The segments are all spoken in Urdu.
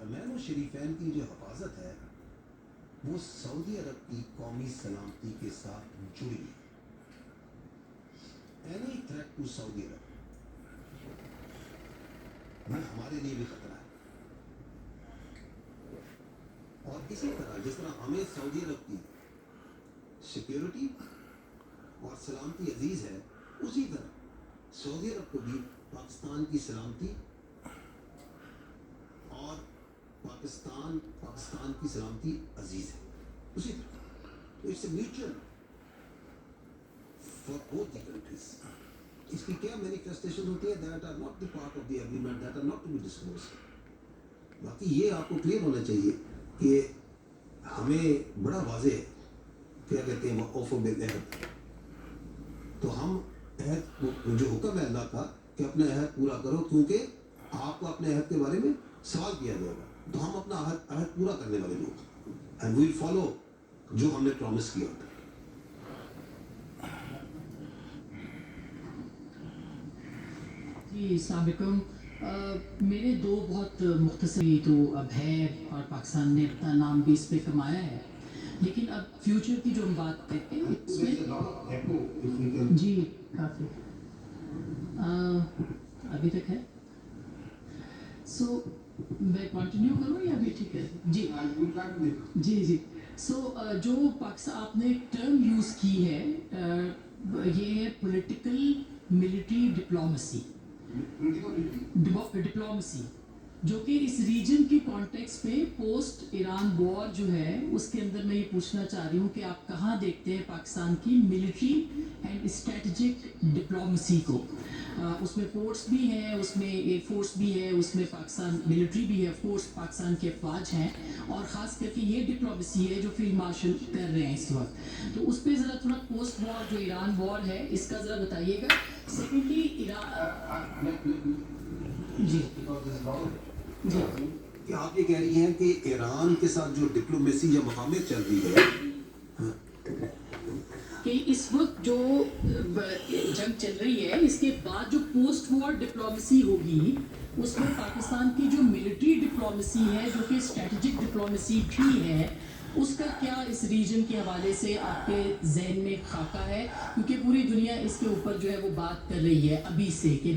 حرمین و شریفین کی جو حفاظت ہے وہ سعودی عرب کی قومی سلامتی کے ساتھ جڑی ہے. اینی تھریٹ ٹو سعودی عرب یہ ہمارے لیے بھی خطرہ ہے. اور اسی طرح جس طرح ہمیں سعودی عرب کی سیکیورٹی اور سلامتی عزیز ہے, اسی طرح سعودی عرب کو بھی پاکستان کی سلامتی اور پاکستان کی سلامتی عزیز ہے. اسی طرح تو it's a mutual for both the countries. اس کی کیا مینیفیسٹیشن ہوتی ہے that are not the part of the agreement, that are not to be disclosed. باقی یہ آپ کو کلیئر ہونا چاہیے کہ ہمیں بڑا واضح ہے کیا کہتے ہیں اوفو بالعہد, تو ہم عہد جو حکم ہے اللہ کا کہ اپنا عہد پورا کرو, کیونکہ آپ کو اپنے عہد کے بارے میں سوال کیا جائے گا, تو ہم اپنا عہد پورا کرنے والے لوگ اینڈ وی ول فالو جو ہم نے پرومس کیا ہوتا ہے. جی السلام علیکم. میرے دو بہت مختصر تو اب ہے اور پاکستان نے اپنا نام بھی اس پہ کمایا ہے, لیکن اب فیوچر کی جو ہم بات کرتے ہیں اس میں جی کافی ابھی تک ہے. سو میں کنٹینیو کروں یا ابھی ٹھیک ہے؟ جی جی جی. سو جو پاکستان آپ نے ایک ٹرم یوز کی ہے یہ ہے پولیٹیکل ملٹری ڈپلومیسی, جو کہ اس ریجن کی کانٹیکس پہ پوسٹ ایران وار جو ہے اس کے اندر میں یہ پوچھنا چاہ رہی ہوں کہ آپ کہاں دیکھتے ہیں پاکستان کی ملٹری اینڈ اسٹریٹجک ڈپلومیسی کو. اس میں فورس بھی ہیں, اس میں ایئر فورس بھی ہے, اس میں پاکستان ملٹری بھی ہے, فورس پاکستان کے افواج ہیں, اور خاص کر کے یہ ڈپلومیسی ہے جو فیلڈ مارشل کر رہے ہیں اس وقت. تو اس پہ ذرا تھوڑا پوسٹ وار جو ایران وار ہے اس کا ذرا بتائیے گا. سیکنڈلی جی جی کہ آپ یہ کہہ رہی ہیں کہ ایران کے ساتھ جو ڈپلومیسی یا مقامیت چل رہی ہے کہ اس وقت جو جنگ چل رہی ہے اس کے بعد جو پوسٹ وار ڈپلومیسی ہوگی اس میں پاکستان کی جو ملٹری ڈپلومیسی ہے جو کہ اسٹریٹجک ڈپلومیسی بھی ہے, اس کا کیا اس ریجن کے حوالے سے آپ کے ذہن میں خاکہ ہے, کیونکہ پوری دنیا اس کے اوپر جو ہے وہ بات کر رہی ہے ابھی سے کہ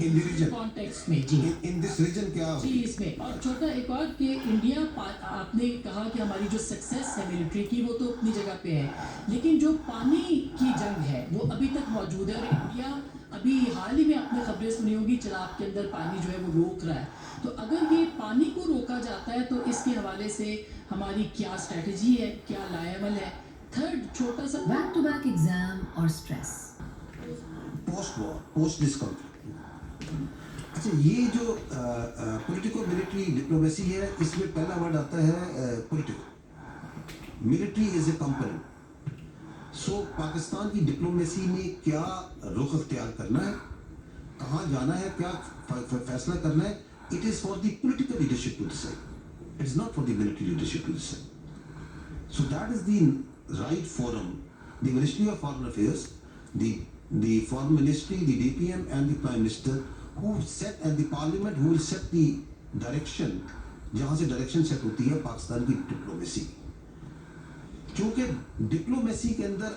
کانٹیکسٹ میں جی ان دس ریجن کیا جی اس میں. اور چھوٹا ایک اور کہ انڈیا, آپ نے کہا کہ ہماری جو سکسیس ہے ملٹری کی وہ تو اپنی جگہ پہ ہے, لیکن جو پانی کی جنگ ہے وہ ابھی تک موجود ہے, اور انڈیا ابھی حال ہی میں آپ نے خبریں سنی ہوگی چناب کے اندر پانی جو ہے وہ روک رہا ہے. تو اگر یہ پانی کو روکا جاتا ہے تو اس کے حوالے سے ہماری کیا اسٹریٹجی ہے, کیا لائے عمل ہے. تھرڈ چھوٹا سا بیک ٹو بیک ایگزام اور اسٹریس پوسٹ وار پوسٹ ڈس کانفلکٹ. اچھا یہ جو پولیٹیکل ملٹری ڈپلومیسی ہے اس میں پہلا ورڈ آتا ہے پولیٹیکل. ملٹری از اے کمپوننٹ. سو پاکستان کی ڈپلومیسی میں کیا رخ اختیار کرنا ہے, کہاں جانا ہے, کیا فیصلہ کرنا ہے, it is for the political leadership to decide, it is not for the military leadership to decide. So that is the right forum. The ministry of foreign affairs, the foreign ministry, the DPM and the prime minister who set, and the parliament who will set the direction, جہاں سے ڈائریکشن سیٹ ہوتی ہے پاکستان کی ڈپلومیسی. کیونکہ ڈپلومیسی کے اندر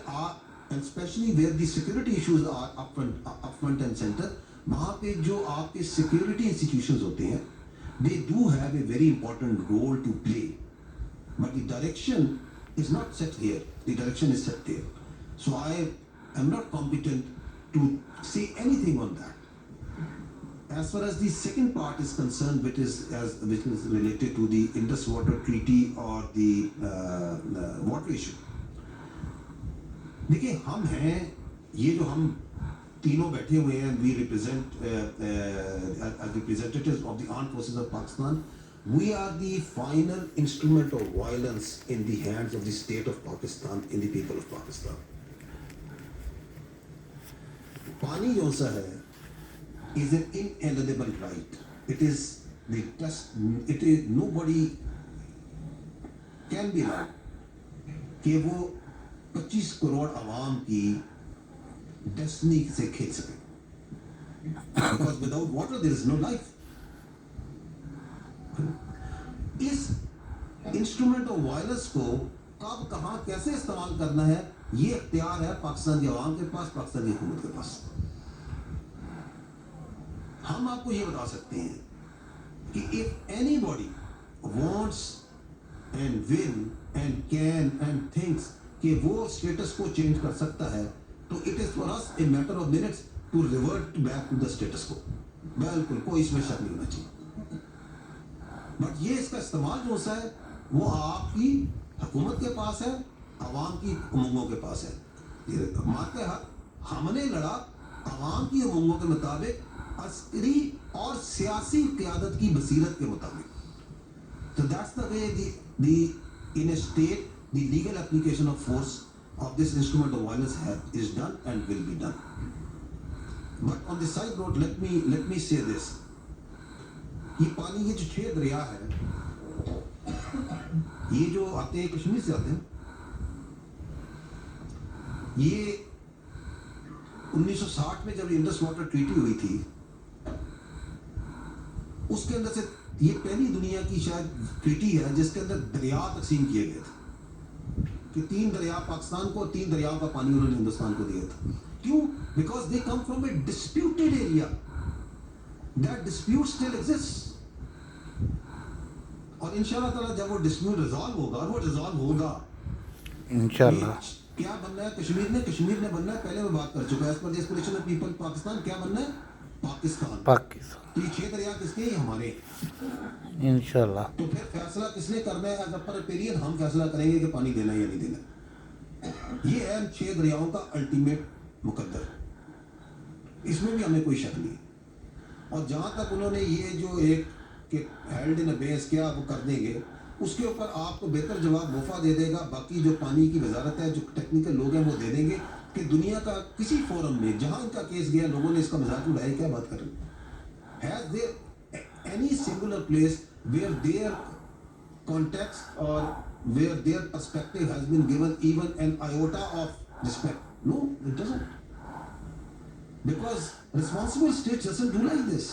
and especially where the security issues are up front and center, وہاں پہ جو آپ کے security institutions ہوتے ہیں they do have a very important role to play, but the direction is not set here, the direction is set there. So I am not competent to say anything on that. As far as the second part is concerned, which is related to the Indus Water Treaty or the water issue. دیکھیں ہم ہیں, یہ جو ہم تینوں بیٹھے ہوئے ہیں, we represent as representatives of the armed forces of Pakistan. We are the final instrument of violence in the hands of the state of Pakistan, in the people of Pakistan. پانی جو سا ہے is an inalienable right. It is the trust. It is nobody can be allowed کہ وہ 25 کروڑ عوام کی ڈیسٹنی سے کھیل سکے. Because without water there is no life. اس انسٹرومنٹ آف وائلنس کو کب کہاں کیسے استعمال کرنا ہے یہ اختیار ہے پاکستان کی عوام کے پاس, پاکستان کی حکومت کے پاس. ہم آپ کو یہ بتا سکتے ہیں کہ if anybody wants and will and can and thinks کہ وہ اسٹیٹس کو چینج کر سکتا ہے تو it is for us a matter of minutes to revert back to the status quo. بالکل کوئی اس میں شک نہیں ہونا چاہیے. بٹ یہ اس کا استعمال جو ہے وہ آپ کی حکومت کے پاس ہے, عوام کی امنگوں کے پاس ہے. یہ مانتے ہیں ہم نے لڑا عوام کی امنگوں کے مطابق, عسکری اور سیاسی قیادت کی بصیرت کے مطابق. So that's the way the in a state the legal application of force of this instrument of violence is done and will be done. But on the side note, let me say this. یہ پانی یہ جو 6 دریا ہے یہ جو آتے ہیں کشمیر سے آتے ہیں, یہ 1960 میں جب انڈس واٹر ٹریٹی ہوئی تھی اس کے اندر سے یہ پہلی دنیا کی شاید ٹریٹی ہے جس کے اندر دریا تقسیم کیے گئے تھے کہ 3 دریا پاکستان کو, 3 دریاؤں کا پانی انہوں نے ہندوستان کو دیا تھا. کیوں؟ Because they come from a disputed area. That dispute still exist. اور انشاءاللہ تعالیٰ جب وہ ڈسپیوٹ ریزالو ہوگا, اور وہ ریزالو ہوگا انشاءاللہ. کیا بننا ہے کشمیر نے بننا ہے, پہلے میں بات کر چکا ہے, as per the aspiration of people Pakistan کیا بننا ہے, پاکستان. تو یہ 6 دریا کس کے ہیں, ہمارے انشاءاللہ. تو پھر فیصلہ کس نے کرنا ہے, ایز اے ریپیرین ہم فیصلہ کریں گے کہ پانی دینا ہے یا نہیں دینا. یہ ہے 6 دریاؤں کا الٹیمیٹ مقدر, اس میں بھی ہمیں کوئی شک نہیں. اور جہاں تک انہوں نے یہ جو ایک کہ ہیلڈ ان بیس کیا وہ کر دیں گے, اس کے اوپر آپ کو بہتر جواب وفا دے دے گا. باقی جو پانی کی وزارت ہے, جو ٹیکنیکل لوگ ہیں وہ دے دیں گے کہ دنیا کا کسی فورم میں جہاں ان کا کیس گیا لوگوں نے اس کا مذاق اڑایا, کیا بات کر رہے ہیں. Has there any singular place where their context or where their perspective has been given even an iota of respect? No, it doesn't. Because responsible states doesn't do like this.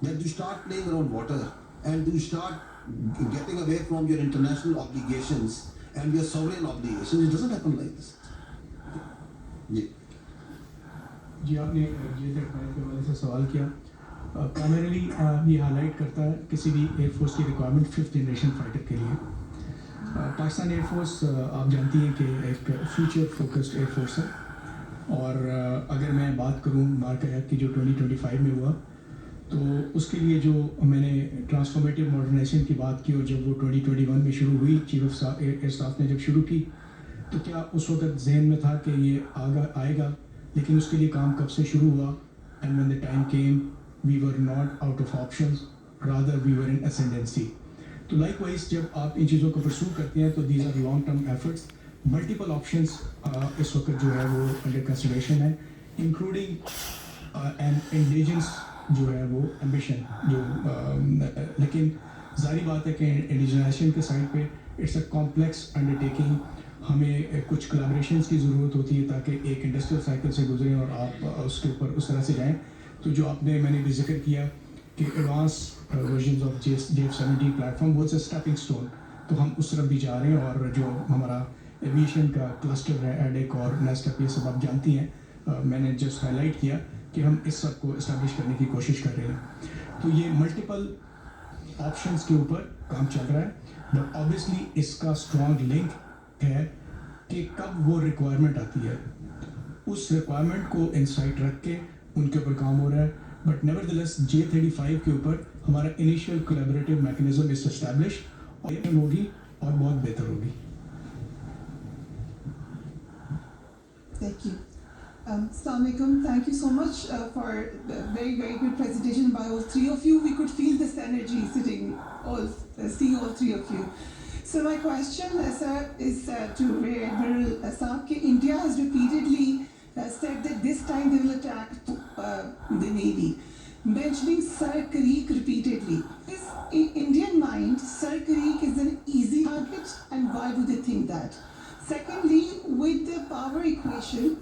That you start playing around water and you start getting away from your international obligations and your sovereign obligations. It doesn't happen like this. جی آپ نے جے تک کے حوالے سے سوال کیا. پرائمریلی یہ ہائی لائٹ کرتا ہے کسی بھی ایئر فورس کی ریکوائرمنٹ 5th جنریشن فائٹر کے لیے. پاکستان ایئر فورس آپ جانتی ہیں کہ ایک فیوچر فوکسڈ ایئر فورس ہے. اور اگر میں بات کروں مارکر ایپ کی جو 2025 میں ہوا, تو اس کے لیے جو میں نے ٹرانسفارمیٹیو ماڈرنائزیشن کی بات کی, اور جب وہ 2021 میں شروع ہوئی, چیف آف ایئر اسٹاف نے جب شروع کی, تو کیا اس وقت ذہن میں تھا کہ یہ آئے گا, لیکن اس کے لیے کام کب سے شروع ہوا. And when the time came we were not out of options, rather we were in ascendancy. تو لائک وائز جب آپ ان چیزوں کو پرسو کرتے ہیں تو these are long term efforts. Multiple options اس وقت جو ہے وہ انڈر کنسیڈریشن ہے, انکلوڈنگ این انڈیجنس جو ہے وہ ایمبیشن جو لیکن ظاہری بات ہے کہ انڈیجنائزیشن کے سائڈ پہ it's a complex undertaking. ہمیں کچھ کولابریشنس کی ضرورت ہوتی ہے تاکہ ایک انڈسٹریل سائیکل سے گزریں اور آپ اس کے اوپر اس طرح سے جائیں. تو جو آپ نے میں نے بھی ذکر کیا کہ advance versions of JF-17 platform وہ اے اسٹیپنگ اسٹون, تو ہم اس طرف بھی جا رہے ہیں. اور جو ہمارا ایویشن کا کلسٹر ہے ایڈیک اور نیسٹپ, یہ سب آپ جانتی ہیں, میں نے جسٹ ہائی لائٹ کیا کہ ہم اس سب کو اسٹیبلش کرنے کی کوشش کر رہے ہیں. تو یہ ملٹیپل آپشنس کے اوپر کام چل رہا ہے. بٹ آبویسلی اس کا اسٹرانگ لنک ہے کہ کب وہ ریکوائرمنٹ آتی ہے, اس ریکوائرمنٹ کو انسائٹ رکھ کے ان کے اوپر کام ہو رہا ہے. But never the less J-35 کے اوپر ہمارا انیشیل کولیبریٹیو میکنزم اس اسٹیبلش ہوگی اور بہت بہتر ہوگی. Thank you. Assalamu alaikum. Thank you so much for the very, very good presentation by all three of you. We could feel this energy sitting, seeing all three of you. So my question, sir, is to Rear Admiral Saab. India has repeatedly said that this time they will attack the Navy, mentioning Sir Creek repeatedly. Is in Indian mind, Sir Creek is an easy target, and why do they think that? Secondly, with the power equation,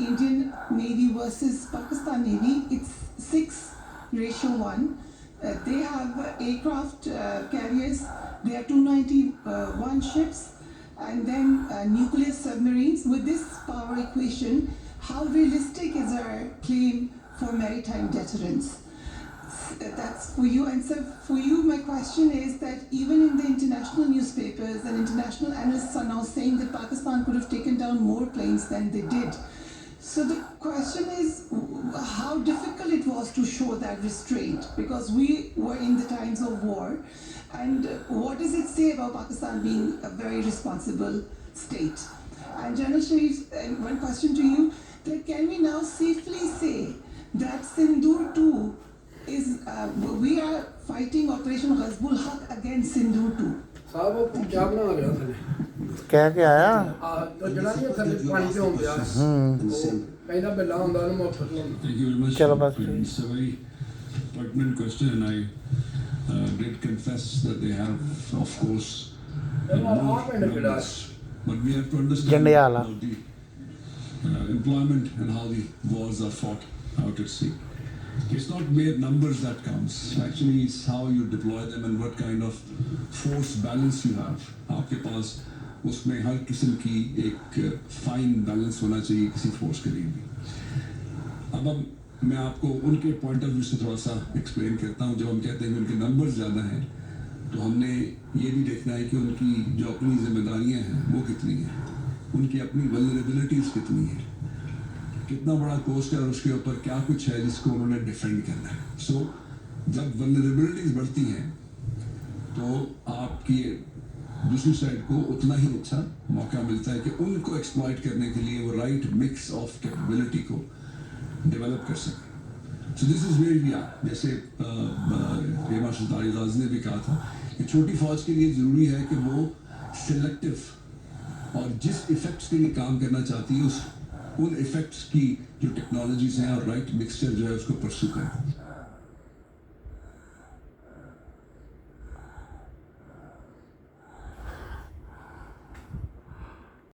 Indian Navy versus Pakistan Navy, it's 6:1. They have aircraft carriers. They have 291 ships, and then nuclear submarines. With this power equation, how realistic is our claim for maritime deterrence? That's for you. And so for you, my question is that even in the international newspapers and international analysts are now saying that Pakistan could have taken down more planes than they did. So the question is how difficult it was to show that restraint, because we were in the times of war. And what does it say about Pakistan being a very responsible state? And General Sharif, one question to you, that can we now safely say that Sindoor 2 is, we are fighting Operation Ghazbul Haq against Sindoor 2? صاحب وہ کیا بنا رہا تھا کہہ کے آیا تو جڑا یہ تھلے پانی پہ ہوں گیا کہنا بلا ہوں گا میں پھر لوں Thank you very much. چلو بس It's a very pertinent question, and I did confess that they have, of course, more numbers. But we have to understand Jandiala. about the employment and how the wars are fought out at sea. It's not mere numbers that counts. Actually, it's how you deploy them and what kind of force balance you have. آپ کے پاس اس میں ہر قسم کی ایک فائن بیلنس ہونا چاہیے کسی فورس کے لیے بھی. اب میں آپ کو ان کے پوائنٹ آف ویو سے تھوڑا سا ایکسپلین کرتا ہوں. جب ہم کہتے ہیں کہ ان کے نمبر زیادہ ہیں تو ہم نے یہ بھی دیکھنا ہے کہ ان کی جو اپنی ذمہ داریاں ہیں وہ کتنی ہیں, ان کی اپنی ولنریبلٹیز کتنی ہیں, کتنا بڑا کوسٹ ہے اور اس کے اوپر کیا کچھ ہے جس کو انہوں نے ڈیفینڈ کرنا ہے. سو جب ولنریبلٹیز بڑھتی ہیں تو آپ کی دوسری سائڈ کو اتنا ہی اچھا موقع ملتا ہے کہ ان کو ایکسپلائٹ کرنے کے لیے وہ رائٹ مکس آف کیپیبلٹی کو ڈیولپ کر سکیں. سو دس از ویئر وی آر. جیسے مارشل طارق غازی نے بھی کہا تھا کہ چھوٹی فوج کے لیے ضروری ہے کہ وہ سلیکٹو اور جس ایفیکٹس کے لیے کام کرنا چاہتی ہے ان ایفیکٹس کی جو ٹیکنالوجیز ہیں اور رائٹ مکسچر جو ہے اس کو پرسو کریں.